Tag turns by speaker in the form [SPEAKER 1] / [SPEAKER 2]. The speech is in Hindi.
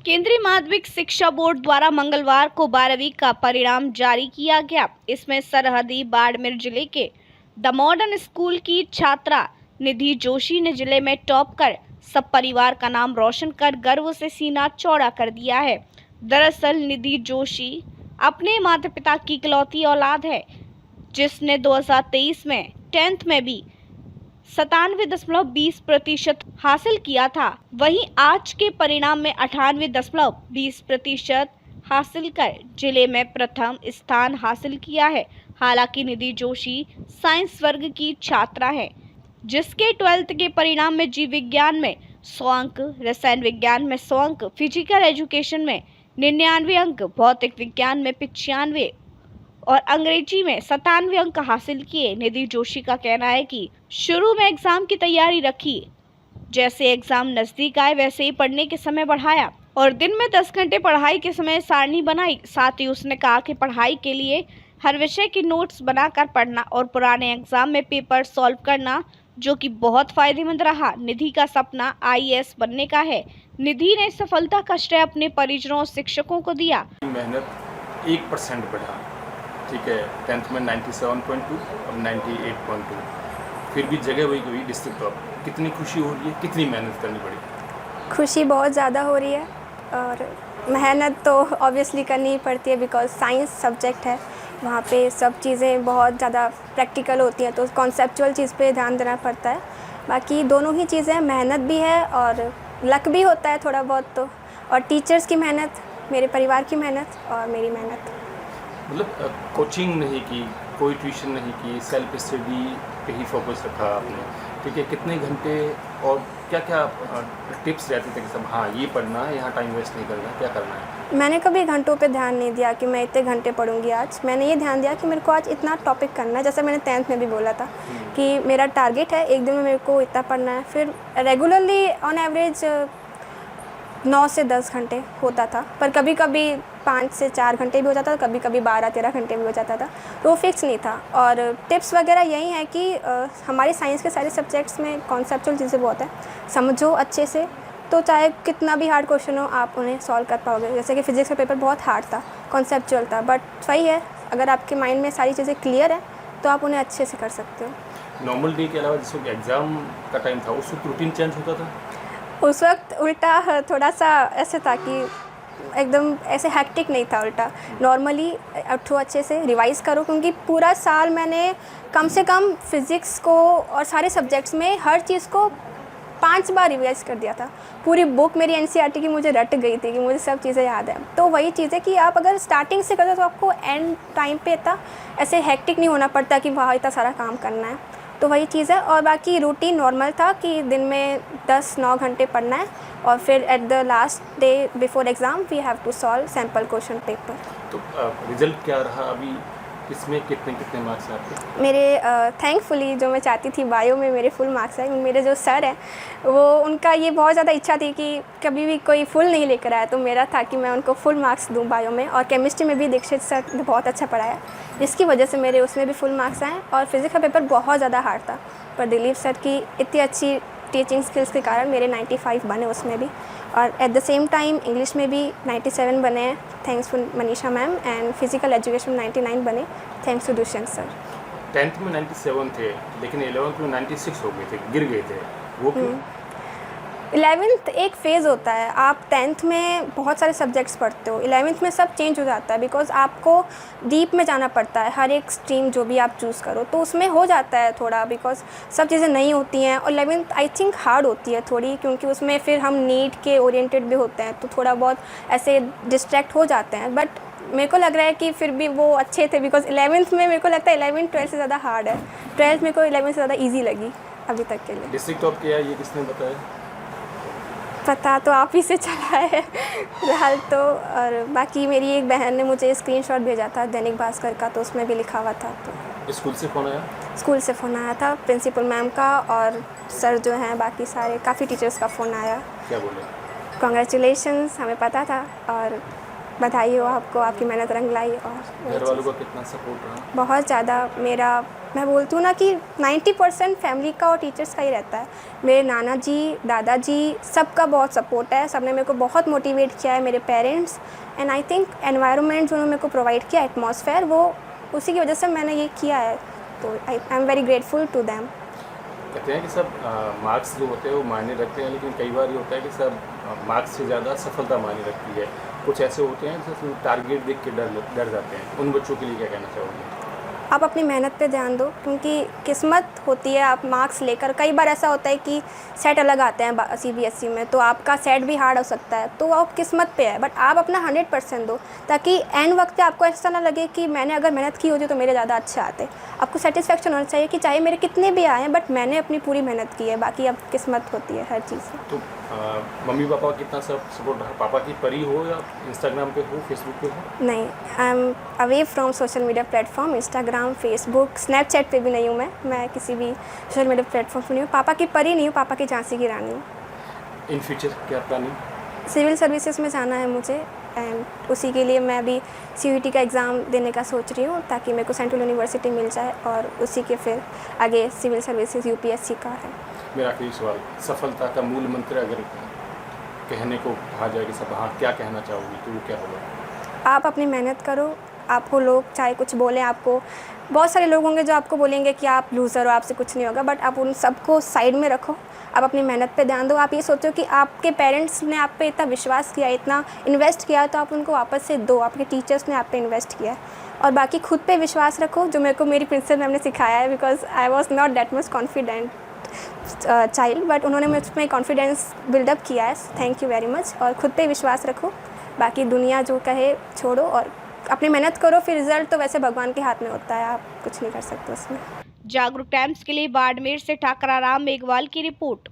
[SPEAKER 1] केंद्रीय माध्यमिक शिक्षा बोर्ड द्वारा मंगलवार को 12वीं का परिणाम जारी किया गया। इसमें सरहदी बाड़मेर जिले के द मॉडर्न स्कूल की छात्रा निधि जोशी ने जिले में टॉप कर सब परिवार का नाम रोशन कर गर्व से सीना चौड़ा कर दिया है। दरअसल निधि जोशी अपने माता पिता की इकलौती औलाद है, जिसने 2023 में 10th में भी 97.20% हासिल किया था। वहीं आज के परिणाम में 98.20% हासिल कर जिले में प्रथम स्थान हासिल किया है। हालांकि निधि जोशी साइंस वर्ग की छात्रा है, जिसके 12th के परिणाम में जीव विज्ञान में 100 अंक, रसायन विज्ञान में 100 अंक, फिजिकल एजुकेशन में 99 अंक, भौतिक विज्ञान में 95 और अंग्रेजी में 97 अंक हासिल किए। निधि जोशी का कहना है कि शुरू में एग्जाम की तैयारी रखी, जैसे एग्जाम नजदीक आए वैसे ही पढ़ने के समय बढ़ाया और दिन में 10 घंटे पढ़ाई के समय सारणी बनाई। साथ ही उसने कहा कि पढ़ाई के लिए हर विषय की नोट्स बनाकर पढ़ना और पुराने एग्जाम में पेपर सॉल्व करना, जो कि बहुत फायदेमंद रहा। निधि का सपना IAS बनने का है। निधि ने सफलता का श्रेय अपने परिजनों और शिक्षकों को दिया।
[SPEAKER 2] मेहनत 1% बढ़ा, ठीक है। 10th में 97.2 और 98.2, फिर भी जगह वही हुई डिस्ट्रिक्ट टॉप। कितनी खुशी हो रही है, कितनी मेहनत करनी पड़ी?
[SPEAKER 3] खुशी बहुत ज़्यादा हो रही है और मेहनत तो ऑब्वियसली करनी ही पड़ती है, बिकॉज साइंस सब्जेक्ट है। वहाँ पे सब चीज़ें बहुत ज़्यादा प्रैक्टिकल होती हैं, तो कॉन्सेप्चुअल चीज़ पे ध्यान देना पड़ता है। बाकी दोनों ही चीज़ें, मेहनत भी है और लक भी होता है थोड़ा बहुत तो, और टीचर्स की मेहनत, मेरे परिवार की मेहनत और मेरी मेहनत।
[SPEAKER 2] मतलब कोचिंग नहीं की, कोई ट्यूशन नहीं की, सेल्फ स्टडी पे ही फोकस रखा आपने, ठीक है। कितने घंटे और क्या क्या टिप्स रहते थे कि सब हाँ ये पढ़ना है, यहाँ टाइम वेस्ट नहीं करना है, क्या करना है?
[SPEAKER 3] मैंने कभी घंटों पे ध्यान नहीं दिया कि मैं इतने घंटे पढ़ूंगी आज। मैंने ये ध्यान दिया कि मेरे को आज इतना टॉपिक करना है। जैसे मैंने 10th में भी बोला था कि मेरा टारगेट है एक दिन में मेरे को इतना पढ़ना है। फिर रेगुलरली ऑन एवरेज 9 से 10 घंटे होता था, पर कभी कभी 5 से 4 घंटे भी हो जाता था, कभी कभी 12-13 घंटे भी हो जाता था, तो वो फिक्स नहीं था। और टिप्स वगैरह यही है कि हमारे साइंस के सारे सब्जेक्ट्स में कॉन्सेप्चुअल चीज़ें बहुत है, समझो अच्छे से, तो चाहे कितना भी हार्ड क्वेश्चन हो आप उन्हें सॉल्व कर पाओगे। जैसे कि फिजिक्स का पेपर बहुत हार्ड था, कॉन्सेप्चुअल था, बट सही है, अगर आपके माइंड में सारी चीज़ें क्लियर है तो आप उन्हें अच्छे से कर सकते हो।
[SPEAKER 2] नॉर्मल डे के अलावा जिस वक्त एग्ज़ाम का टाइम था, उस वक्त रूटीन चेंज होता था?
[SPEAKER 3] उस वक्त उल्टा थोड़ा सा ऐसे था कि एकदम ऐसे हैक्टिक नहीं था, उल्टा नॉर्मली उठो, अच्छे से रिवाइज़ करो, क्योंकि पूरा साल मैंने कम से कम फिज़िक्स को और सारे सब्जेक्ट्स में हर चीज़ को 5 बार रिवाइज कर दिया था। पूरी बुक मेरी NCERT की मुझे रट गई थी कि मुझे सब चीज़ें याद है। तो वही चीज़ है कि आप अगर स्टार्टिंग से करते हो तो आपको एंड टाइम पे इतना ऐसे हैक्टिक नहीं होना पड़ता कि वहाँ इतना सारा काम करना है। तो वही चीज़ है। और बाकी रूटीन नॉर्मल था कि दिन में 10-9 घंटे पढ़ना है और फिर at the last day before exam we have to solve sample question paper.
[SPEAKER 2] तो रिजल्ट क्या रहा अभी? इसमें कितने कितने मार्क्स हैं आपके?
[SPEAKER 3] मेरे थैंकफुली जो मैं चाहती थी बायो में मेरे फुल मार्क्स आए। मेरे जो सर हैं वो, उनका ये बहुत ज़्यादा इच्छा थी कि कभी भी कोई फुल नहीं लेकर आया, तो मेरा था कि मैं उनको फुल मार्क्स दूं बायो में। और केमिस्ट्री में भी दीक्षित सर ने बहुत अच्छा पढ़ाया, जिसकी वजह से मेरे उसमें भी फुल मार्क्स आए। और फिज़िक्स का पेपर बहुत ज़्यादा हार्ड था, पर दिलीप सर की इतनी अच्छी टीचिंग स्किल्स के कारण मेरे 95 बने उसमें भी। और at the same time English में भी 97 बने हैं, thanks to Manisha ma'am. And physical education में 99 बने, thanks to Dushyant sir.
[SPEAKER 2] 10th में 97 थे, लेकिन 11th में 96 हो गए थे, गिर गए थे, वो क्यों?
[SPEAKER 3] 11th एक फ़ेज़ होता है। आप 10th में बहुत सारे सब्जेक्ट्स पढ़ते हो, 11th में सब चेंज हो जाता है, बिकॉज आपको डीप में जाना पड़ता है। हर एक स्ट्रीम जो भी आप चूज़ करो तो उसमें हो जाता है थोड़ा, बिकॉज सब चीज़ें नई होती हैं। और 11th आई थिंक हार्ड होती है थोड़ी, क्योंकि उसमें फिर हम नीट के ओरिएंटेड भी होते हैं, तो थोड़ा बहुत ऐसे डिस्ट्रैक्ट हो जाते हैं। बट मेरे को लग रहा है कि फिर भी वो अच्छे थे, बिकॉज 11th में मेरे को लगता है 11th 12th से ज़्यादा हार्ड है। 12th मेरे को 11th से ज़्यादा ईजी लगी अभी तक के लिए।
[SPEAKER 2] डिस्ट्रिक्ट टॉप किया ये किसने बताया?
[SPEAKER 3] पता तो आप ही से चला है फिलहाल तो। और बाकी मेरी एक बहन ने मुझे स्क्रीनशॉट भेजा था दैनिक भास्कर का, तो उसमें भी लिखा हुआ था। तो
[SPEAKER 2] स्कूल से फ़ोन आया?
[SPEAKER 3] स्कूल से फ़ोन आया था, प्रिंसिपल मैम का, और सर जो हैं बाकी सारे काफ़ी टीचर्स का फ़ोन आया।
[SPEAKER 2] क्या बोले?
[SPEAKER 3] कॉन्ग्रेचुलेशंस, हमें पता था और बधाई हो आपको, आपकी मेहनत रंग लाई। और
[SPEAKER 2] घर वालों का कितना सपोर्ट रहा?
[SPEAKER 3] बहुत ज़्यादा मेरा, मैं बोलती हूँ ना कि 90% फैमिली का और टीचर्स का ही रहता है। मेरे नाना जी, दादाजी, सबका बहुत सपोर्ट है, सबने मेरे को बहुत मोटिवेट किया है, मेरे parents. And I think environment जो उन्होंने मेरे को प्रोवाइड किया, एटमॉस्फेयर, वो उसी की वजह से मैंने ये किया है। तो I am very grateful to them.
[SPEAKER 2] कहते हैं कि सब मार्क्स जो होते हैं वो मायने रखते हैं, लेकिन कई बार ये होता है कि सब मार्क्स से ज़्यादा सफलता मायने रखती है। कुछ ऐसे होते हैं जैसे टारगेट देख के डर जाते हैं, उन बच्चों के लिए क्या कहना चाहोगे?
[SPEAKER 3] आप अपनी मेहनत पे ध्यान दो, क्योंकि किस्मत होती है। आप मार्क्स लेकर, कई बार ऐसा होता है कि सेट अलग आते हैं सीबीएसई में, तो आपका सेट भी हार्ड हो सकता है, तो आप किस्मत पे है। बट आप अपना 100% दो, ताकि एंड वक्त पे आपको ऐसा ना लगे कि मैंने अगर मेहनत की होती तो मेरे ज़्यादा अच्छे आते। आपको सेटिस्फेक्शन होना चाहिए कि चाहे मेरे कितने भी आए, बट मैंने अपनी पूरी मेहनत की है, बाकी अब किस्मत होती है हर चीज़ में।
[SPEAKER 2] तो मम्मी पापा का कितना सपोर्ट रहा? पापा की परी हो या इंस्टाग्राम पे हो, फेसबुक पे हो?
[SPEAKER 3] नहीं, I am away from social media platform. Instagram, Facebook, Snapchat पे भी नहीं हूँ मैं किसी भी सोशल मीडिया प्लेटफॉर्म पर नहीं हूँ। पापा की परी नहीं हूँ, पापा की झांसी की रानी हूँ।
[SPEAKER 2] इन फ्यूचर क्या प्लानिंग?
[SPEAKER 3] सिविल सर्विसेज में जाना है मुझे, एंड उसी के लिए मैं अभी सीयूईटी का एग्ज़ाम देने का सोच रही हूँ, ताकि मेरे को सेंट्रल यूनिवर्सिटी मिल जाए, और उसी के फिर आगे सिविल सर्विसेज यूपीएससी का है।
[SPEAKER 2] मेरा आखिरी सवाल, सफलता का मूल मंत्र अगर कहने को कहा जाए कि सब हाँ क्या कहना चाहोगी तो वो क्या होगा?
[SPEAKER 3] आप अपनी मेहनत करो। आपको लोग चाहे कुछ बोलें, आपको बहुत सारे लोग होंगे जो आपको बोलेंगे कि आप लूज़र हो, आपसे कुछ नहीं होगा, बट आप उन सबको साइड में रखो। आप अपनी मेहनत पे ध्यान दो। आप ये सोचो कि आपके पेरेंट्स ने आप पे इतना विश्वास किया, इतना इन्वेस्ट किया, तो आप उनको वापस से दो। आपके टीचर्स ने आप पे इन्वेस्ट किया है। और बाकी खुद पे विश्वास रखो, जो मेरे को मेरी प्रिंसिपल मैम ने सिखाया है, because I was not that much confident child, but उन्होंने मुझ में कॉन्फिडेंस बिल्डअप किया है। Thank you very much. और खुद पे विश्वास रखो, बाकी दुनिया जो कहे छोड़ो, और अपनी मेहनत करो। फिर रिजल्ट तो वैसे भगवान के हाथ में होता है, आप कुछ नहीं कर सकते उसमें।
[SPEAKER 1] जागरूक टाइम्स के लिए बाड़मेर से ठाकरा राम मेघवाल की रिपोर्ट।